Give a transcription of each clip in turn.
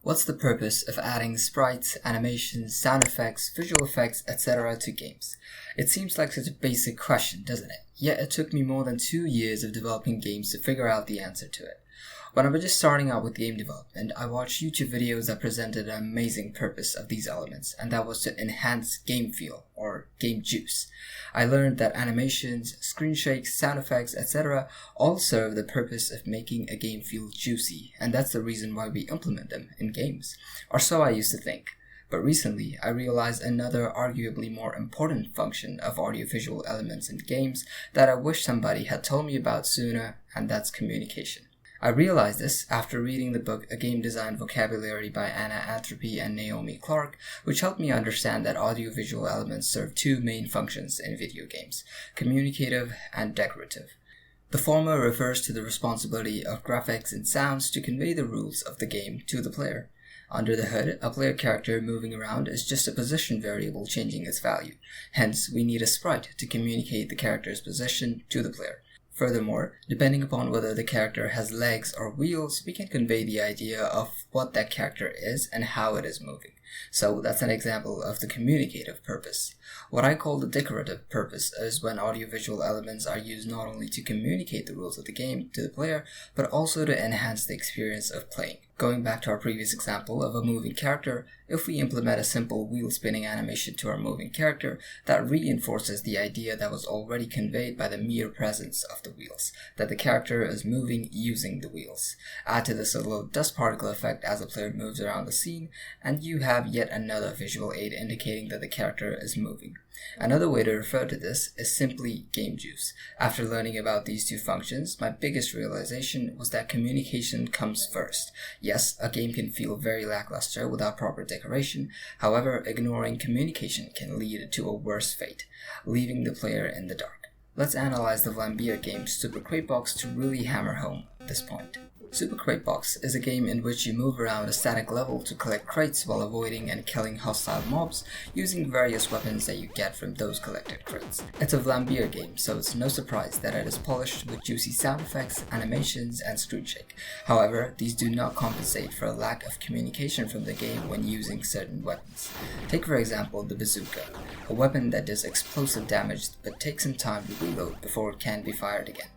What's the purpose of adding sprites, animations, sound effects, visual effects, etc. to games? It seems like such a basic question, doesn't it? Yet it took me more than 2 years of developing games to figure out the answer to it. When I was just starting out with game development, I watched YouTube videos that presented an amazing purpose of these elements, and that was to enhance game feel, or game juice. I learned that animations, screen shakes, sound effects, etc. all serve the purpose of making a game feel juicy, and that's the reason why we implement them in games. Or so I used to think. But recently, I realized another arguably more important function of audiovisual elements in games that I wish somebody had told me about sooner, and that's communication. I realized this after reading the book A Game Design Vocabulary by Anna Anthropy and Naomi Clark, which helped me understand that audiovisual elements serve two main functions in video games, communicative and decorative. The former refers to the responsibility of graphics and sounds to convey the rules of the game to the player. Under the hood, a player character moving around is just a position variable changing its value. Hence, we need a sprite to communicate the character's position to the player. Furthermore, depending upon whether the character has legs or wheels, we can convey the idea of what that character is and how it is moving. So that's an example of the communicative purpose. What I call the decorative purpose is when audiovisual elements are used not only to communicate the rules of the game to the player, but also to enhance the experience of playing. Going back to our previous example of a moving character, if we implement a simple wheel spinning animation to our moving character, that reinforces the idea that was already conveyed by the mere presence of the wheels, that the character is moving using the wheels. Add to this a little dust particle effect as the player moves around the scene, and you have yet another visual aid indicating that the character is moving. Another way to refer to this is simply game juice. After learning about these two functions, my biggest realization was that communication comes first. Yes, a game can feel very lackluster without proper decoration. However, ignoring communication can lead to a worse fate, leaving the player in the dark. Let's analyze the Vlambeer game Super Crate Box to really hammer home this point. Super Crate Box is a game in which you move around a static level to collect crates while avoiding and killing hostile mobs using various weapons that you get from those collected crates. It's a Vlambeer game, so it's no surprise that it is polished with juicy sound effects, animations, and screen shake. However, these do not compensate for a lack of communication from the game when using certain weapons. Take for example the bazooka, a weapon that does explosive damage but takes some time to reload before it can be fired again.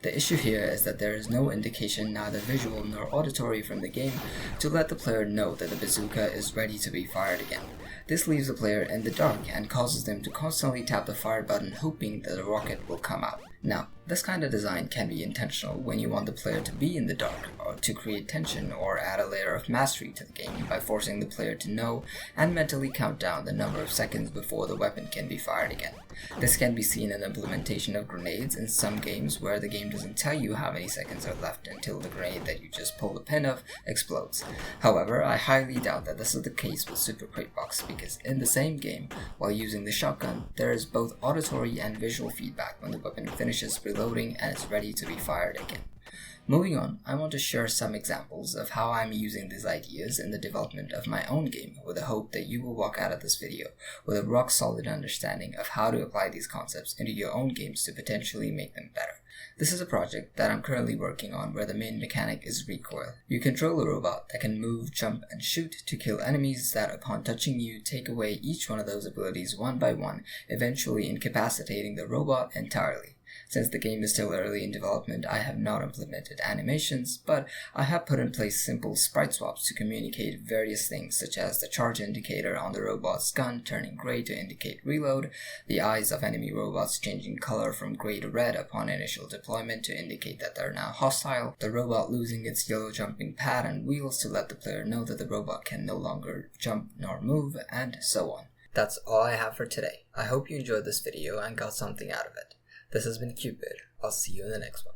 The issue here is that there is no indication, neither visual nor auditory, from the game to let the player know that the bazooka is ready to be fired again. This leaves the player in the dark and causes them to constantly tap the fire button hoping that a rocket will come out. Now, this kind of design can be intentional when you want the player to be in the dark, or to create tension or add a layer of mastery to the game by forcing the player to know and mentally count down the number of seconds before the weapon can be fired again. This can be seen in the implementation of grenades in some games where the game doesn't tell you how many seconds are left until the grenade that you just pull the pin of explodes. However, I highly doubt that this is the case with Super Crate Box, because in the same game, while using the shotgun, there is both auditory and visual feedback when the weapon finishes reloading and is ready to be fired again. Moving on, I want to share some examples of how I'm using these ideas in the development of my own game, with the hope that you will walk out of this video with a rock-solid understanding of how to apply these concepts into your own games to potentially make them better. This is a project that I'm currently working on where the main mechanic is recoil. You control a robot that can move, jump, and shoot to kill enemies that, upon touching you, take away each one of those abilities one by one, eventually incapacitating the robot entirely. Since the game is still early in development, I have not implemented animations, but I have put in place simple sprite swaps to communicate various things, such as the charge indicator on the robot's gun turning gray to indicate reload, the eyes of enemy robots changing color from gray to red upon initial deployment to indicate that they're now hostile, the robot losing its yellow jumping pad and wheels to let the player know that the robot can no longer jump nor move, and so on. That's all I have for today. I hope you enjoyed this video and got something out of it. This has been Cupid. I'll see you in the next one.